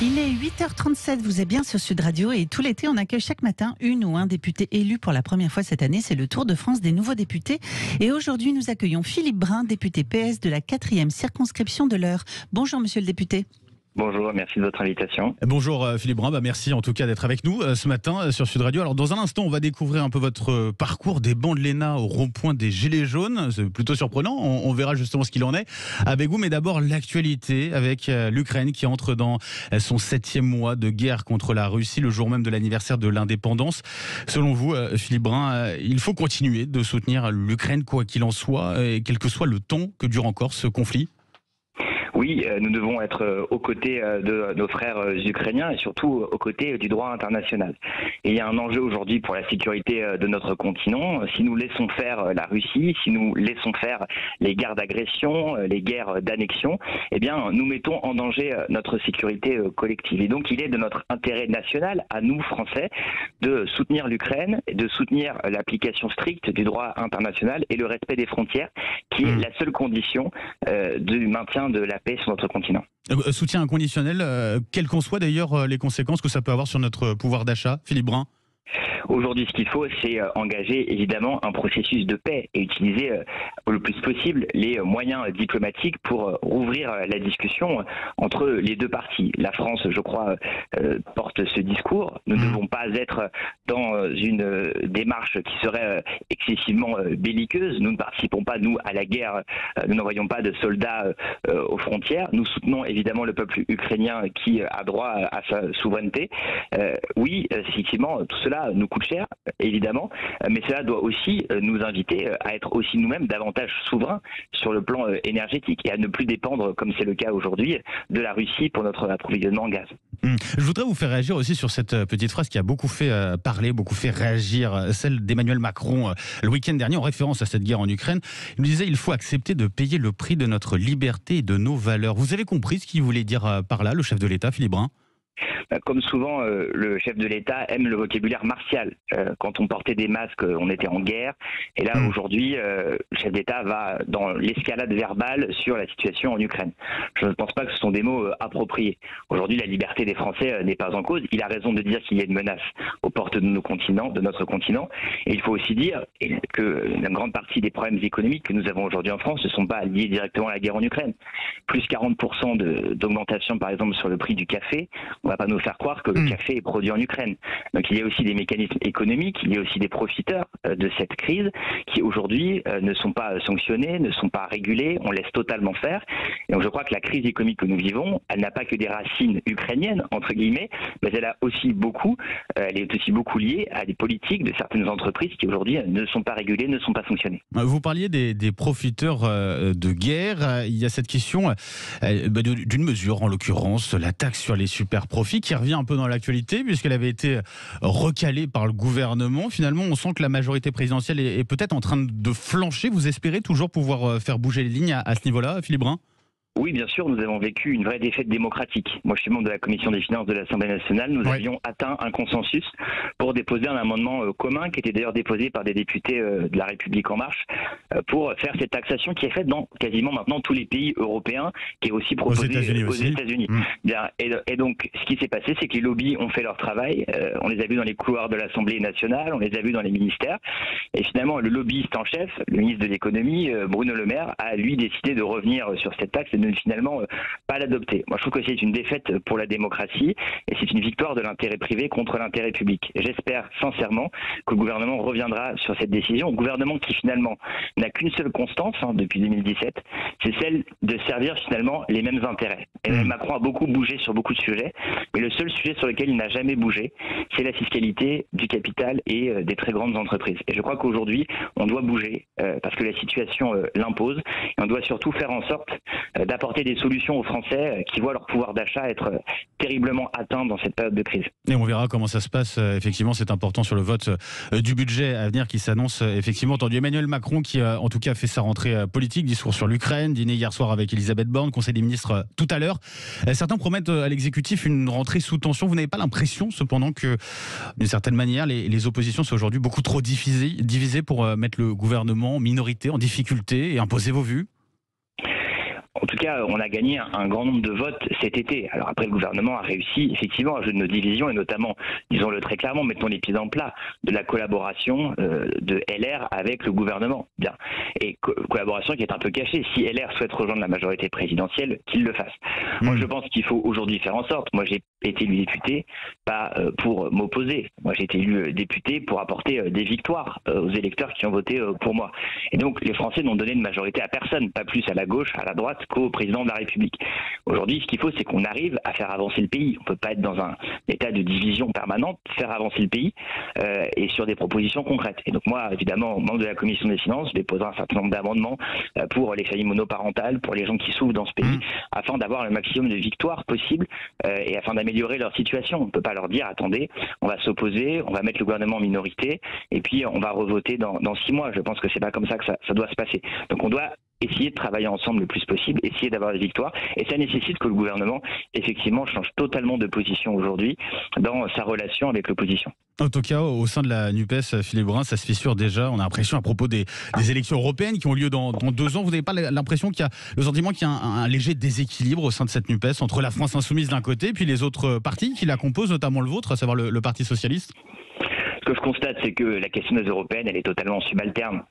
Il est 8h37, vous êtes bien sur Sud Radio et tout l'été on accueille chaque matin une ou un député élu pour la première fois cette année. C'est le Tour de France des nouveaux députés et aujourd'hui nous accueillons Philippe Brun, député PS de la 4e circonscription de l'Eure. Bonjour monsieur le député. Bonjour, merci de votre invitation. Bonjour Philippe Brun, merci en tout cas d'être avec nous ce matin sur Sud Radio. Alors dans un instant on va découvrir un peu votre parcours des bancs de l'ENA au rond-point des Gilets jaunes. C'est plutôt surprenant, on verra justement ce qu'il en est avec vous. Mais d'abord l'actualité avec l'Ukraine qui entre dans son 7e mois de guerre contre la Russie, le jour même de l'anniversaire de l'indépendance. Selon vous Philippe Brun, il faut continuer de soutenir l'Ukraine quoi qu'il en soit et quel que soit le temps que dure encore ce conflit? Oui, nous devons être aux côtés de nos frères ukrainiens et surtout aux côtés du droit international. Et il y a un enjeu aujourd'hui pour la sécurité de notre continent. Si nous laissons faire la Russie, si nous laissons faire les guerres d'agression, les guerres d'annexion, eh bien, nous mettons en danger notre sécurité collective. Et donc, il est de notre intérêt national, à nous, Français, de soutenir l'Ukraine, de soutenir l'application stricte du droit international et le respect des frontières, qui est la seule condition du maintien de la paix sur notre continent. Soutien inconditionnel, quelles qu'en soient d'ailleurs les conséquences que ça peut avoir sur notre pouvoir d'achat, Philippe Brun? Aujourd'hui, ce qu'il faut, c'est engager évidemment un processus de paix et utiliser le plus possible les moyens diplomatiques pour rouvrir la discussion entre les deux parties. La France, je crois, porte ce discours. Nous ne devons pas être dans une démarche qui serait excessivement belliqueuse. Nous ne participons pas, nous, à la guerre. Nous n'envoyons pas de soldats aux frontières. Nous soutenons évidemment le peuple ukrainien qui a droit à sa souveraineté. Oui, effectivement, tout cela nous coûte cher, évidemment, mais cela doit aussi nous inviter à être aussi nous-mêmes davantage souverains sur le plan énergétique et à ne plus dépendre, comme c'est le cas aujourd'hui, de la Russie pour notre approvisionnement en gaz. Je voudrais vous faire réagir aussi sur cette petite phrase qui a beaucoup fait parler, beaucoup fait réagir, celle d'Emmanuel Macron le week-end dernier en référence à cette guerre en Ukraine. Il nous disait il faut accepter de payer le prix de notre liberté et de nos valeurs. Vous avez compris ce qu'il voulait dire par là, le chef de l'État, Philippe Brun? Comme souvent, le chef de l'État aime le vocabulaire martial. Quand on portait des masques, on était en guerre. Et là, aujourd'hui, le chef d'État va dans l'escalade verbale sur la situation en Ukraine. Je ne pense pas que ce sont des mots appropriés. Aujourd'hui, la liberté des Français n'est pas en cause. Il a raison de dire qu'il y a une menace aux portes de nos continents, de notre continent. Et il faut aussi dire que une grande partie des problèmes économiques que nous avons aujourd'hui en France ne sont pas liés directement à la guerre en Ukraine. Plus 40% d'augmentation, par exemple, sur le prix du café. On ne va pas nous faire croire que le café est produit en Ukraine. Donc il y a aussi des mécanismes économiques, il y a aussi des profiteurs de cette crise qui aujourd'hui ne sont pas sanctionnés, ne sont pas régulés, on laisse totalement faire. Et donc je crois que la crise économique que nous vivons, elle n'a pas que des racines ukrainiennes, entre guillemets, mais elle est aussi beaucoup liée à des politiques de certaines entreprises qui aujourd'hui ne sont pas régulées, ne sont pas sanctionnées. Vous parliez des profiteurs de guerre. Il y a cette question d'une mesure, en l'occurrence, la taxe sur les super profit qui revient un peu dans l'actualité puisqu'elle avait été recalée par le gouvernement. Finalement, on sent que la majorité présidentielle est peut-être en train de flancher. Vous espérez toujours pouvoir faire bouger les lignes à ce niveau-là, Philippe Brun? Oui, bien sûr, nous avons vécu une vraie défaite démocratique. Moi, je suis membre de la Commission des finances de l'Assemblée nationale. Nous avions atteint un consensus pour déposer un amendement commun qui était d'ailleurs déposé par des députés de la République En Marche pour faire cette taxation qui est faite dans quasiment maintenant tous les pays européens, qui est aussi proposée aux États-Unis. Et donc, ce qui s'est passé, c'est que les lobbies ont fait leur travail. On les a vus dans les couloirs de l'Assemblée nationale, on les a vus dans les ministères. Et finalement, le lobbyiste en chef, le ministre de l'économie, Bruno Le Maire, a lui décidé de revenir sur cette taxe et de finalement pas l'adopter. Moi, je trouve que c'est une défaite pour la démocratie et c'est une victoire de l'intérêt privé contre l'intérêt public. J'espère sincèrement que le gouvernement reviendra sur cette décision. Le gouvernement qui finalement n'a qu'une seule constance depuis 2017, c'est celle de servir finalement les mêmes intérêts. Emmanuel Macron a beaucoup bougé sur beaucoup de sujets, mais le seul sujet sur lequel il n'a jamais bougé, c'est la fiscalité du capital et des très grandes entreprises. Et je crois qu'aujourd'hui, on doit bouger parce que la situation l'impose et on doit surtout faire en sorte d'apporter des solutions aux Français qui voient leur pouvoir d'achat être terriblement atteint dans cette période de crise. Et on verra comment ça se passe. Effectivement, c'est important sur le vote du budget à venir qui s'annonce effectivement entendu. Emmanuel Macron qui en tout cas fait sa rentrée politique, discours sur l'Ukraine, dîner hier soir avec Elisabeth Borne, conseil des ministres tout à l'heure. Certains promettent à l'exécutif une rentrée sous tension. Vous n'avez pas l'impression cependant que d'une certaine manière les oppositions sont aujourd'hui beaucoup trop divisées pour mettre le gouvernement en minorité, en difficulté et imposer vos vues? En tout cas, on a gagné un grand nombre de votes cet été. Alors après, le gouvernement a réussi effectivement à jouer de nos divisions et notamment, disons-le très clairement, mettons les pieds dans le plat, de la collaboration de LR avec le gouvernement. Bien. Et collaboration qui est un peu cachée. Si LR souhaite rejoindre la majorité présidentielle, qu'il le fasse. Moi, je pense qu'il faut aujourd'hui faire en sorte. Moi, j'ai été élu député, pas pour m'opposer. Moi, j'ai été élu député pour apporter des victoires aux électeurs qui ont voté pour moi. Et donc, les Français n'ont donné de majorité à personne, pas plus à la gauche, à la droite qu'au président de la République. Aujourd'hui, ce qu'il faut, c'est qu'on arrive à faire avancer le pays. On ne peut pas être dans un état de division permanente, faire avancer le pays et sur des propositions concrètes. Et donc moi, évidemment, membre de la Commission des Finances, je déposerai un certain nombre d'amendements pour les familles monoparentales, pour les gens qui souffrent dans ce pays, afin d'avoir le maximum de victoires possibles et afin d'améliorer leur situation. On ne peut pas leur dire, attendez, on va s'opposer, on va mettre le gouvernement en minorité et puis on va revoter dans 6 mois. Je pense que c'est pas comme ça que ça doit se passer. Donc on doit essayer de travailler ensemble le plus possible, essayer d'avoir des victoires. Et ça nécessite que le gouvernement, effectivement, change totalement de position aujourd'hui dans sa relation avec l'opposition. En tout cas, au sein de la NUPES, Philippe Brun, ça se fissure déjà. On a l'impression, à propos des élections européennes qui ont lieu dans 2 ans, vous n'avez pas l'impression qu'il y a le sentiment qu'il y a un léger déséquilibre au sein de cette NUPES entre la France insoumise d'un côté, puis les autres partis qui la composent, notamment le vôtre, à savoir le Parti socialiste? Ce que je constate, c'est que la question des européennes, elle est totalement subalterne.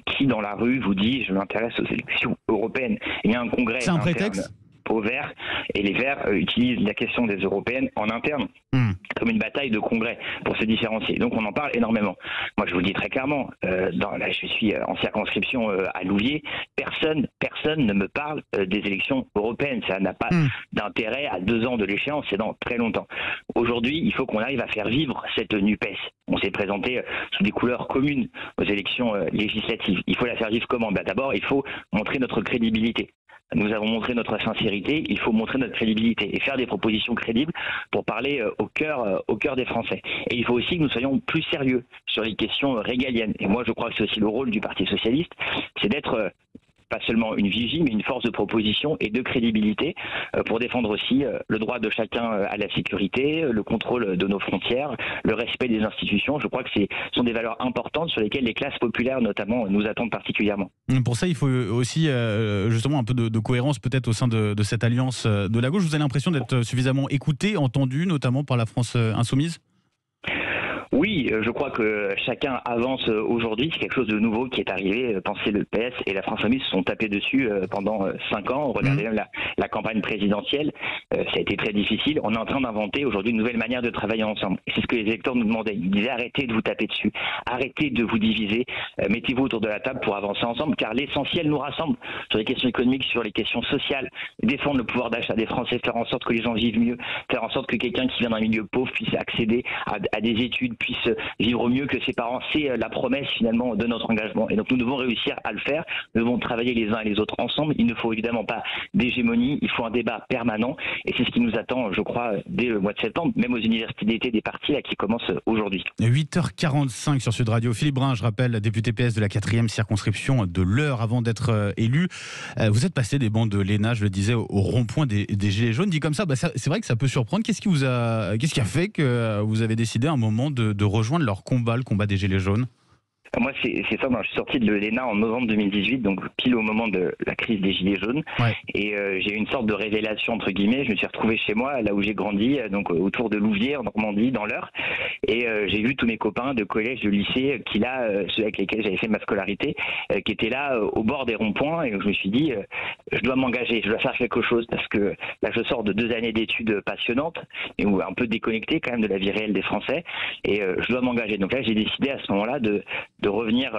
Qui dans la rue vous dit je m'intéresse aux élections européennes? Il y a un congrès. C'est un prétexte aux Verts, et les Verts utilisent la question des européennes en interne comme une bataille de congrès pour se différencier. Donc on en parle énormément. Moi je vous le dis très clairement, là je suis en circonscription à Louviers, personne ne me parle des élections européennes. Ça n'a pas d'intérêt à 2 ans de l'échéance, c'est dans très longtemps. Aujourd'hui, il faut qu'on arrive à faire vivre cette NUPES. On s'est présenté sous des couleurs communes aux élections législatives. Il faut la faire vivre comment? D'abord, il faut montrer notre crédibilité. Nous avons montré notre sincérité, il faut montrer notre crédibilité et faire des propositions crédibles pour parler au cœur des Français. Et il faut aussi que nous soyons plus sérieux sur les questions régaliennes. Et moi, je crois que c'est aussi le rôle du Parti socialiste, c'est d'être pas seulement une vigie, mais une force de proposition et de crédibilité pour défendre aussi le droit de chacun à la sécurité, le contrôle de nos frontières, le respect des institutions. Je crois que ce sont des valeurs importantes sur lesquelles les classes populaires, notamment, nous attendent particulièrement. Pour ça, il faut aussi justement un peu de cohérence peut-être au sein de cette alliance de la gauche. Vous avez l'impression d'être suffisamment écouté, entendu, notamment par la France insoumise ? Oui, je crois que chacun avance aujourd'hui. C'est quelque chose de nouveau qui est arrivé. Pensez, le PS et la France insoumise se sont tapés dessus pendant 5 ans. Regardez même la campagne présidentielle. Ça a été très difficile. On est en train d'inventer aujourd'hui une nouvelle manière de travailler ensemble. Et c'est ce que les électeurs nous demandaient. Ils disaient arrêtez de vous taper dessus. Arrêtez de vous diviser. Mettez-vous autour de la table pour avancer ensemble, car l'essentiel nous rassemble sur les questions économiques, sur les questions sociales. Défendre le pouvoir d'achat des Français, faire en sorte que les gens vivent mieux, faire en sorte que quelqu'un qui vient d'un milieu pauvre puisse accéder à des études, puisse vivre mieux que ses parents. C'est la promesse finalement de notre engagement. Et donc nous devons réussir à le faire. Nous devons travailler les uns et les autres ensemble. Il ne faut évidemment pas d'hégémonie. Il faut un débat permanent. Et c'est ce qui nous attend, je crois, dès le mois de septembre, même aux universités d'été des partis là, qui commencent aujourd'hui. 8h45 sur Sud Radio. Philippe Brun, je rappelle, député PS de la 4e circonscription de l'Eure avant d'être élu. Vous êtes passé des bancs de l'ENA, je le disais, au rond-point des Gilets jaunes. Dit comme ça, c'est vrai que ça peut surprendre. Qu'est-ce qui a fait que vous avez décidé à un moment de rejoindre leur combat, le combat des Gilets jaunes? Moi, c'est ça. Je suis sorti de l'ENA en novembre 2018, donc pile au moment de la crise des Gilets jaunes. Ouais. Et j'ai eu une sorte de révélation, entre guillemets. Je me suis retrouvé chez moi, là où j'ai grandi, donc autour de Louviers, en Normandie, dans l'Eure. Et j'ai vu tous mes copains de collège, de lycée, ceux avec lesquels j'avais fait ma scolarité, qui étaient là au bord des ronds-points. Et je me suis dit, je dois m'engager, je dois faire quelque chose, parce que là, je sors de 2 années d'études passionnantes, et un peu déconnectées quand même de la vie réelle des Français. Et je dois m'engager. Donc là, j'ai décidé à ce moment-là de revenir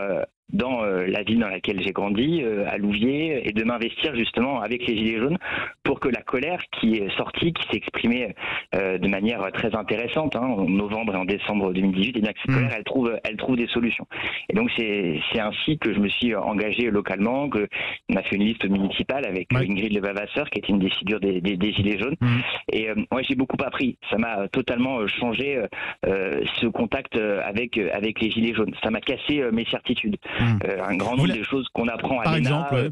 dans la ville dans laquelle j'ai grandi, à Louviers, et de m'investir justement avec les Gilets jaunes pour que la colère qui est sortie, qui s'est exprimée de manière très intéressante en novembre et en décembre 2018, et bien que cette colère, elle trouve des solutions. Et donc c'est ainsi que je me suis engagé localement, qu'on a fait une liste municipale avec Ingrid Levavasseur, qui était une des figures des Gilets jaunes. Et moi, j'ai beaucoup appris. Ça m'a totalement changé ce contact avec les Gilets jaunes. Ça m'a cassé mes certitudes. Un grand nombre de choses qu'on apprend à l'ENA. Par exemple,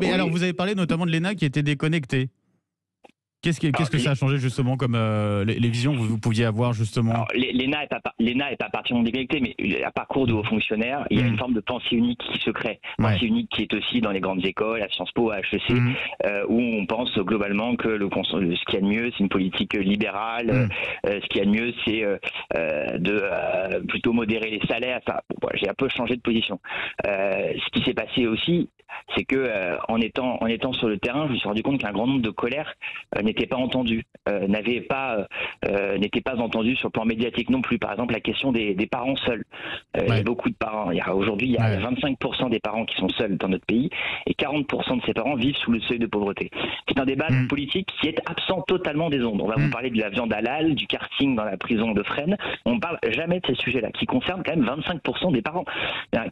mais alors vous avez parlé notamment de l'ENA qui était déconnectée. Qu'est-ce que ça a changé justement comme les visions que vous pouviez avoir justement? L'ENA est pas particulièrement déconnectée, mais à parcours de hauts fonctionnaires, il y a une forme de pensée unique qui se crée. Pensée unique qui est aussi dans les grandes écoles, à Sciences Po, à HEC, où on pense globalement que ce qu'il y a de mieux, c'est une politique libérale. Ce qu'il y a de mieux, c'est de plutôt modérer les salaires. J'ai un peu changé de position. Ce qui s'est passé aussi, c'est que en étant sur le terrain, je me suis rendu compte qu'un grand nombre de colères n'étaient pas entendues, n'étaient pas entendues sur le plan médiatique non plus. Par exemple, la question des parents seuls. Il y a beaucoup de parents. Aujourd'hui, il y a 25% des parents qui sont seuls dans notre pays et 40% de ces parents vivent sous le seuil de pauvreté. C'est un débat politique qui est absent totalement des ondes. On va vous parler de la viande halal, du karting dans la prison de Fresnes. On ne parle jamais de ces sujets-là, qui concernent quand même 25% des parents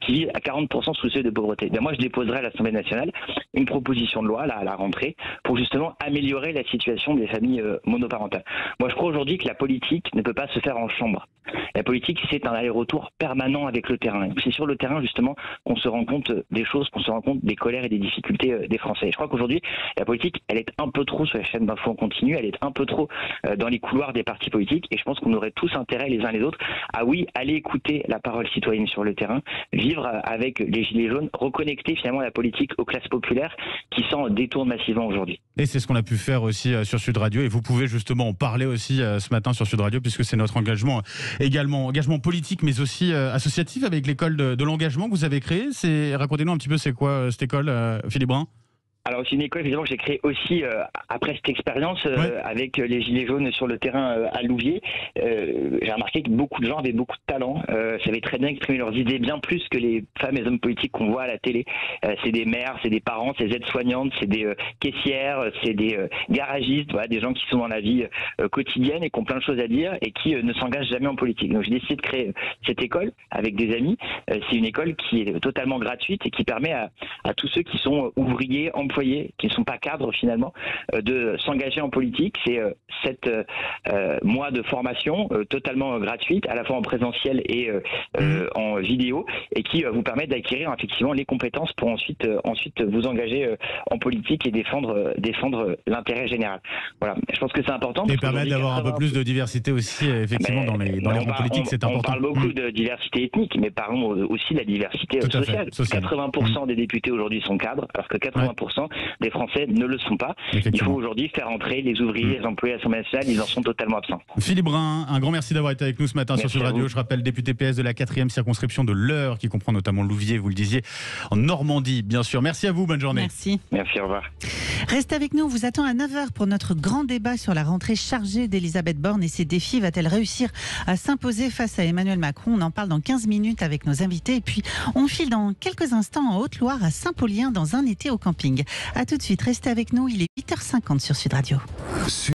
qui vivent à 40% sous le seuil de pauvreté. Moi, je déposerai à l'Assemblée nationale une proposition de loi là, à la rentrée pour justement améliorer la situation des familles monoparentales. Moi, je crois aujourd'hui que la politique ne peut pas se faire en chambre. La politique, c'est un aller-retour permanent avec le terrain. C'est sur le terrain, justement, qu'on se rend compte des choses, qu'on se rend compte des colères et des difficultés des Français. Et je crois qu'aujourd'hui, la politique, elle est un peu trop sur la chaîne d'infos en continu, elle est un peu trop dans les couloirs des partis politiques. Et je pense qu'on aurait tous intérêt, les uns les autres, à aller écouter la parole citoyenne sur le terrain, vivre avec les Gilets jaunes, reconnecter finalement la politique aux classes populaires qui s'en détournent massivement aujourd'hui. Et c'est ce qu'on a pu faire aussi sur Sud Radio. Et vous pouvez justement en parler aussi ce matin sur Sud Radio, puisque c'est notre engagement engagement politique, mais aussi associatif avec l'école de l'engagement que vous avez créée. Racontez-nous un petit peu c'est quoi cette école, Philippe Brun. Alors c'est une école évidemment que j'ai créée aussi après cette expérience avec les Gilets jaunes sur le terrain à Louviers. J'ai remarqué que beaucoup de gens avaient beaucoup de talent, savaient très bien exprimer leurs idées, bien plus que les femmes et hommes politiques qu'on voit à la télé. C'est des mères, c'est des parents, c'est des aides-soignantes, c'est des caissières, c'est des garagistes, voilà, des gens qui sont dans la vie quotidienne et qui ont plein de choses à dire et qui ne s'engagent jamais en politique. Donc j'ai décidé de créer cette école avec des amis. C'est une école qui est totalement gratuite et qui permet à tous ceux qui sont ouvriers, employés, qui ne sont pas cadres finalement, de s'engager en politique. C'est 7 mois de formation totalement gratuite, à la fois en présentiel et en vidéo, et qui vous permet d'acquérir effectivement les compétences pour ensuite vous engager en politique et défendre l'intérêt général. Voilà, je pense que c'est important. Et permettre d'avoir un peu plus de diversité aussi, effectivement, dans les rangs politiques, c'est important. On parle beaucoup de diversité ethnique, mais parlons aussi de la diversité sociale. 80% des députés aujourd'hui sont cadres, alors que 80% des Français ne le sont pas. Il faut aujourd'hui faire entrer les ouvriers, les employés à l'Assemblée nationale, ils en sont totalement absents. Philippe Brun, un grand merci d'avoir été avec nous ce matin sur Sud Radio. Je rappelle, député PS de la 4e circonscription de l'Eure, qui comprend notamment Louviers, vous le disiez, en Normandie, bien sûr. Merci à vous, bonne journée. Merci. Merci, au revoir. Restez avec nous, on vous attend à 9h pour notre grand débat sur la rentrée chargée d'Elisabeth Borne et ses défis. Va-t-elle réussir à s'imposer face à Emmanuel Macron? On en parle dans 15 minutes avec nos invités. Et puis, on file dans quelques instants en Haute-Loire à Saint-Paulien dans un été au camping. A tout de suite, restez avec nous, il est 8h50 sur Sud Radio.